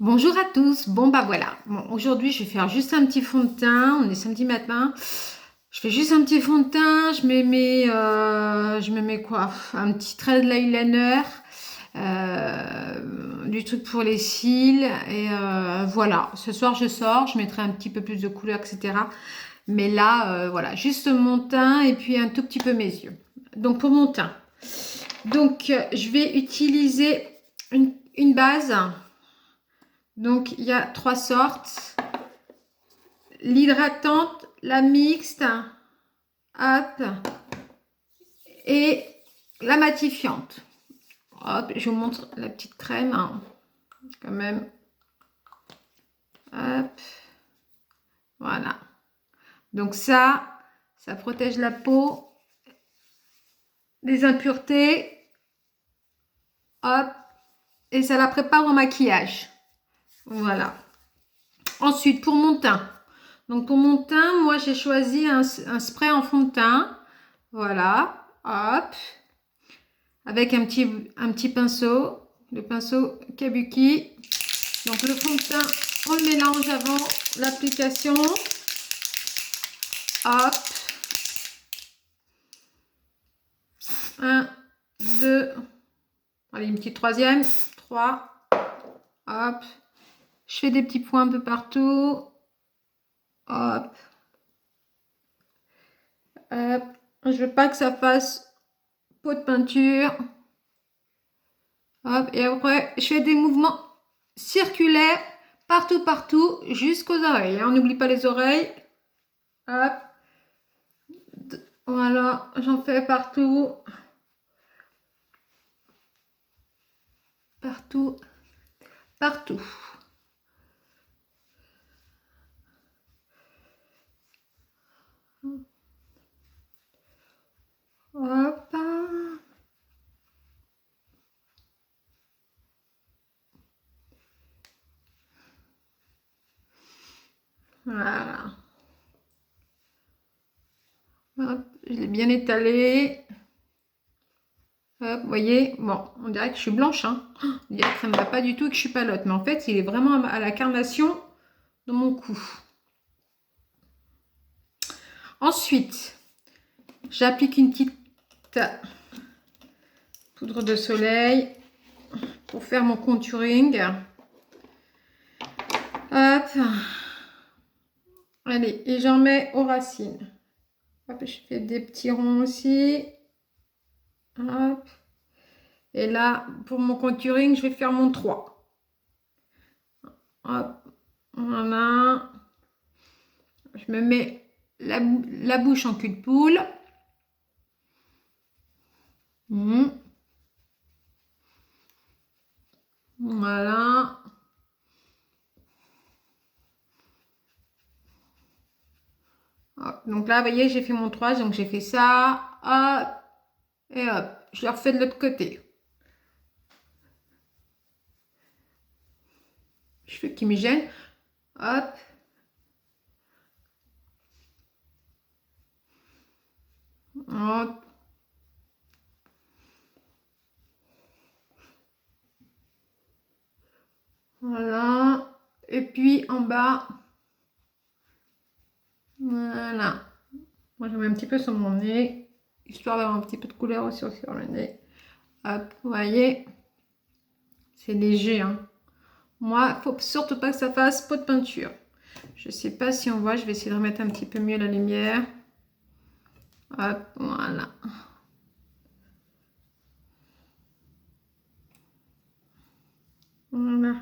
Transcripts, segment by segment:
Bonjour à tous. Bon bah voilà. Bon, aujourd'hui je vais faire juste un petit fond de teint. On est samedi matin. Je fais juste un petit fond de teint. Je me mets quoi? Un petit trait de l'eyeliner, du truc pour les cils et voilà. Ce soir je sors. Je mettrai un petit peu plus de couleur, etc. Mais là, voilà, juste mon teint et puis un tout petit peu mes yeux. Donc pour mon teint. Donc je vais utiliser une base. Donc, il y a trois sortes. L'hydratante, la mixte, hop, et la matifiante. Hop, je vous montre la petite crème, hein, quand même. Hop, voilà. Donc ça protège la peau des impuretés. Hop, et ça la prépare au maquillage. Voilà. Ensuite, pour mon teint. Donc, pour mon teint, moi, j'ai choisi un spray en fond de teint. Voilà, hop. Avec un petit pinceau, le pinceau Kabuki. Donc le fond de teint, on le mélange avant l'application. Hop. Un, deux. Allez, une petite troisième. Trois. Hop. Je fais des petits points un peu partout. Hop. Hop. Je veux pas que ça fasse peau de peinture. Hop. Et après, je fais des mouvements circulaires partout, jusqu'aux oreilles. On n'oublie pas les oreilles. Hop. Voilà, j'en fais partout. Partout, partout. Hop. Voilà. Hop, je l'ai bien étalé. Hop, vous voyez, bon, on dirait que je suis blanche, hein. On dirait que ça ne va pas du tout et que je suis palote. Mais en fait, il est vraiment à la carnation de mon cou. Ensuite, j'applique une petite poudre de soleil pour faire mon contouring. Hop. Allez, et j'en mets aux racines. Hop, je fais des petits ronds aussi. Hop. Et là, pour mon contouring, je vais faire mon 3. Hop. Voilà. Je me mets la bouche en cul de poule. Voilà. Hop. Donc là, vous voyez, j'ai fait mon 3. Donc j'ai fait ça. Hop. Et hop. Je le refais de l'autre côté. Je fais qui me gêne. Hop. Hop. Voilà. Et puis en bas. Voilà. Moi, je mets un petit peu sur mon nez, histoire d'avoir un petit peu de couleur aussi sur le nez. Hop, vous voyez, c'est léger, hein. Moi, faut surtout pas que ça fasse peau de peinture. Je sais pas si on voit, je vais essayer de remettre un petit peu mieux la lumière. Hop, voilà. Voilà.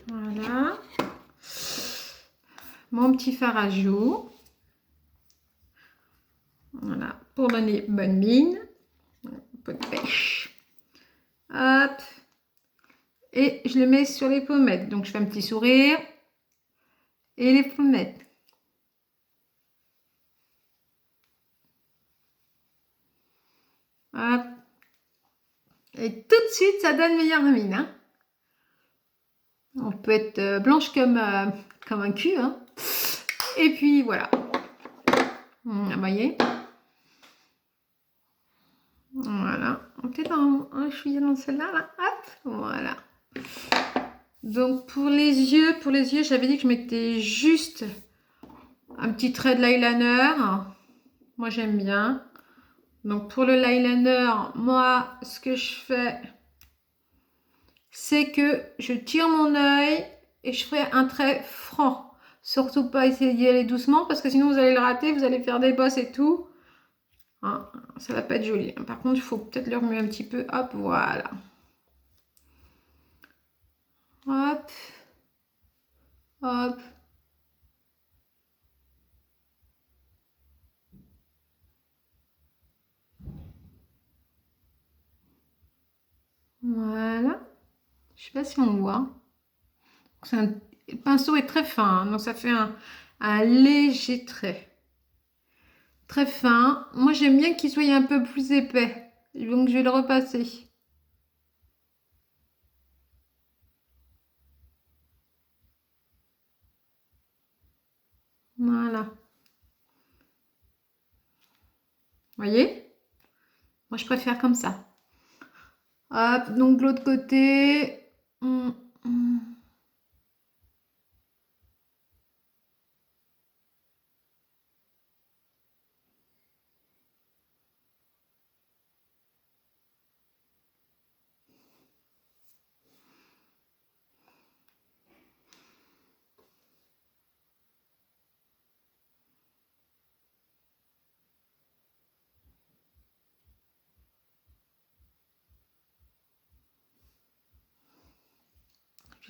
Voilà. Mon petit fard à joues. Voilà, pour donner bonne mine. Un peu de pêche. Hop. Et je le mets sur les pommettes. Donc, je fais un petit sourire. Et les pommettes. Hop. Et tout de suite, ça donne meilleure mine, hein. On peut être blanche comme un cul, hein. Et puis, voilà. Vous voyez? Voilà. peut-être un chouïa dans celle-là, là. Hop, voilà. Donc pour les yeux, j'avais dit que je mettais juste un petit trait de l'eyeliner. Moi j'aime bien. Donc pour le eyeliner, moi ce que je fais, c'est que je tire mon œil et je ferai un trait franc. Surtout pas essayer d'y aller doucement parce que sinon vous allez le rater, vous allez faire des bosses et tout. Hein, ça va pas être joli. Par contre, il faut peut-être le remuer un petit peu. Hop, voilà. Hop. Hop. Voilà. Je sais pas si on voit. Le pinceau est très fin, hein, donc ça fait un léger trait. Très fin. Moi, j'aime bien qu'il soit un peu plus épais. Donc, je vais le repasser. Voilà. Vous voyez? Moi, je préfère comme ça. Hop, donc de l'autre côté.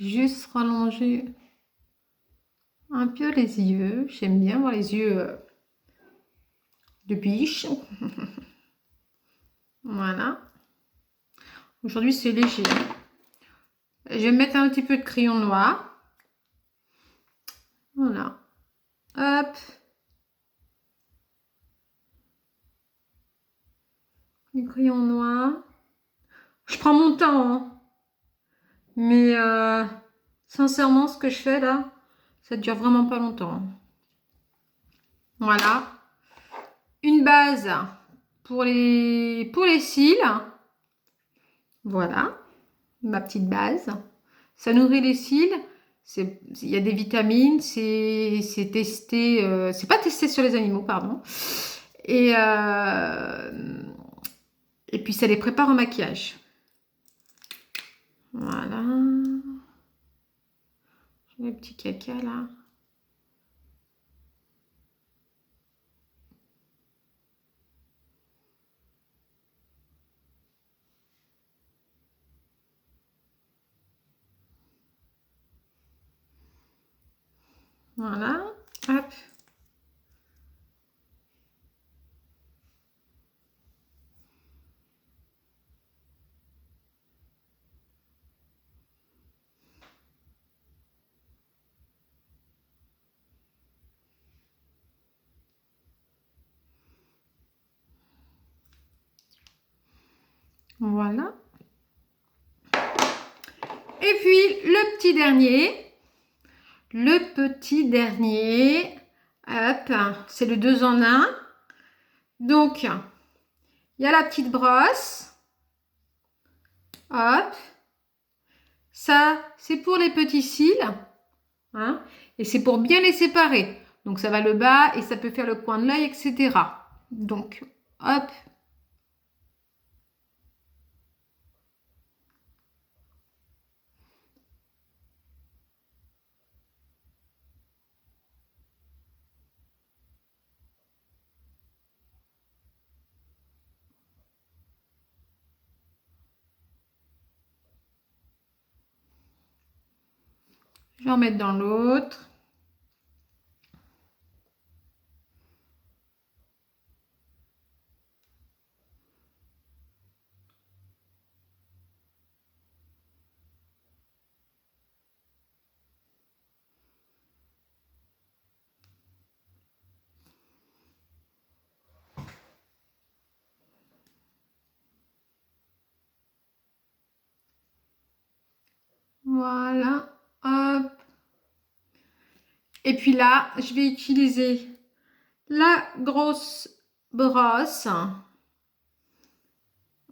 Juste rallonger un peu les yeux. J'aime bien voir les yeux de biche. Voilà. Aujourd'hui, c'est léger. Je vais mettre un petit peu de crayon noir. Voilà. Hop. Du crayon noir. Je prends mon temps, hein. Mais sincèrement, ce que je fais là, ça dure vraiment pas longtemps. Voilà. Une base pour les cils. Voilà. Ma petite base. Ça nourrit les cils. Il y a des vitamines. C'est testé. C'est pas testé sur les animaux, pardon. Et puis ça les prépare au maquillage. Voilà. J'ai les petits caca là. Voilà. Hop. Voilà. Et puis le petit dernier. Le petit dernier. Hop. C'est le 2 en 1. Donc, il y a la petite brosse. Hop. Ça, c'est pour les petits cils. Hein, et c'est pour bien les séparer. Donc, ça va le bas et ça peut faire le coin de l'œil, etc. Donc, hop. Je vais en mettre dans l'autre. Voilà. Hop. Et puis là, je vais utiliser la grosse brosse.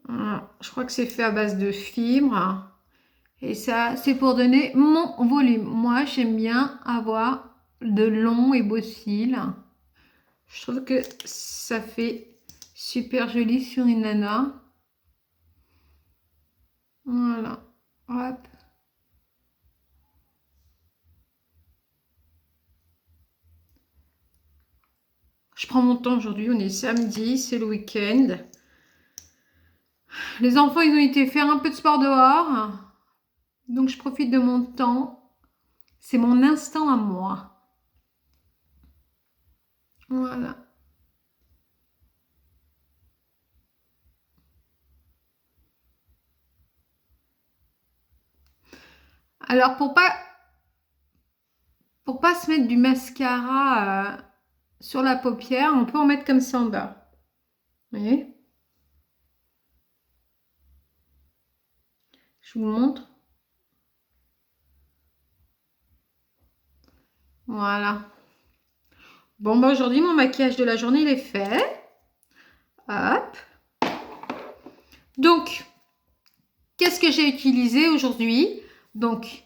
Je crois que c'est fait à base de fibres. Et ça, c'est pour donner mon volume. Moi, j'aime bien avoir de longs et beaux cils. Je trouve que ça fait super joli sur une nana. Voilà. Hop. Je prends mon temps aujourd'hui. On est samedi, c'est le week-end. Les enfants, ils ont été faire un peu de sport dehors. Donc, je profite de mon temps. C'est mon instant à moi. Voilà. Alors, pour pas se mettre du mascara sur la paupière, on peut en mettre comme ça en bas. Vous voyez? Je vous montre. Voilà. Bon, bah aujourd'hui, mon maquillage de la journée, il est fait. Hop. Donc, qu'est-ce que j'ai utilisé aujourd'hui? Donc,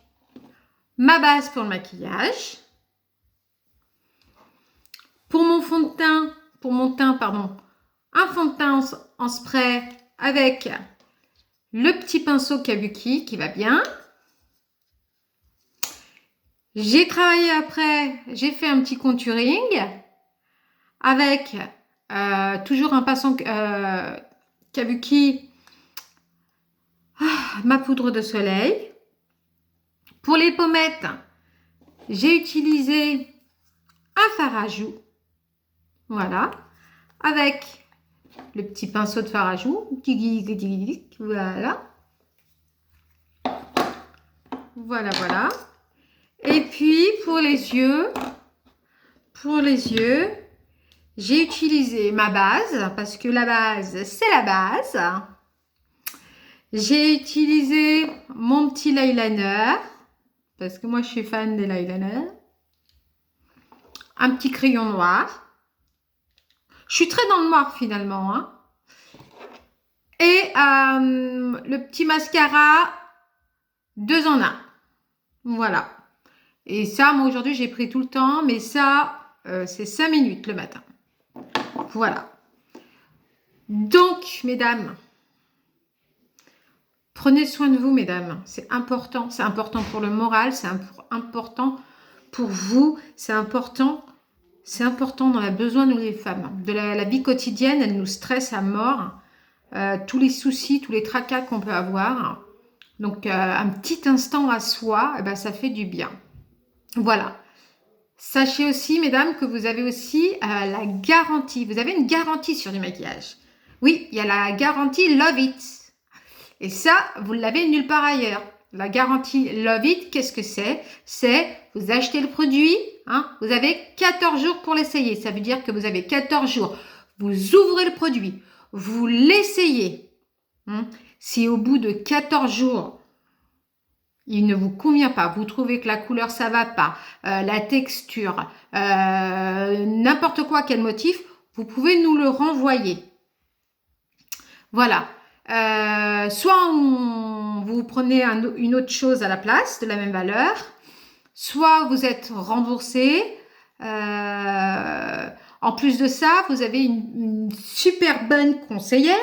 ma base pour le maquillage. Pour mon fond de teint, un fond de teint en spray avec le petit pinceau Kabuki qui va bien. J'ai travaillé après, j'ai fait un petit contouring avec toujours un pinceau Kabuki, ma poudre de soleil. Pour les pommettes, j'ai utilisé un fard à joues. Voilà. Avec le petit pinceau de fard à joues. Voilà. Voilà, voilà. Et puis, pour les yeux, j'ai utilisé ma base, parce que la base, c'est la base. J'ai utilisé mon petit eyeliner, parce que moi, je suis fan des eyliners. Un petit crayon noir. Je suis très dans le noir, finalement. Hein. Et le petit mascara 2 en 1. Voilà. Et ça, moi, aujourd'hui, j'ai pris tout le temps, mais ça, c'est 5 minutes le matin. Voilà. Donc, mesdames, prenez soin de vous, mesdames. C'est important. C'est important pour le moral. C'est important pour vous. C'est important. C'est important. On a besoin, nous, les femmes. De la vie quotidienne, elle nous stresse à mort. Tous les soucis, tous les tracas qu'on peut avoir. Donc, un petit instant à soi, eh ben, ça fait du bien. Voilà. Sachez aussi, mesdames, que vous avez aussi la garantie. Vous avez une garantie sur du maquillage. Oui, il y a la garantie Love It. Et ça, vous l'avez nulle part ailleurs. La garantie Love It, qu'est-ce que c'est? C'est, vous achetez le produit, hein, vous avez 14 jours pour l'essayer. Ça veut dire que vous avez 14 jours. Vous ouvrez le produit, vous l'essayez. Hein. Si au bout de 14 jours, il ne vous convient pas, vous trouvez que la couleur ça va pas, la texture, n'importe quoi, quel motif, vous pouvez nous le renvoyer. Voilà. Soit vous prenez une autre chose à la place de la même valeur, soit vous êtes remboursé. En plus de ça, vous avez une super bonne conseillère.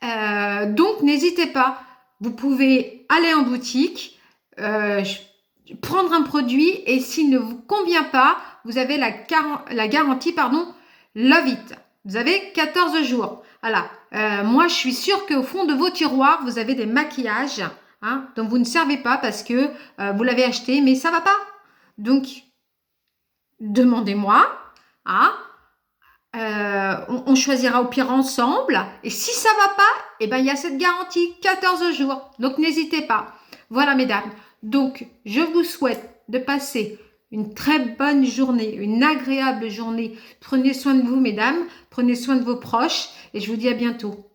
Donc, n'hésitez pas. Vous pouvez aller en boutique, prendre un produit et s'il ne vous convient pas, vous avez la garantie, Love It. Vous avez 14 jours. Voilà. Moi, je suis sûre qu'au fond de vos tiroirs, vous avez des maquillages hein, dont vous ne servez pas parce que vous l'avez acheté, mais ça ne va pas. Donc, demandez-moi. Hein, on choisira au pire ensemble. Et si ça ne va pas, eh ben, il y a cette garantie 14 jours. Donc, n'hésitez pas. Voilà, mesdames. Donc, je vous souhaite de passer une très bonne journée, une agréable journée. Prenez soin de vous, mesdames. Prenez soin de vos proches. Et je vous dis à bientôt.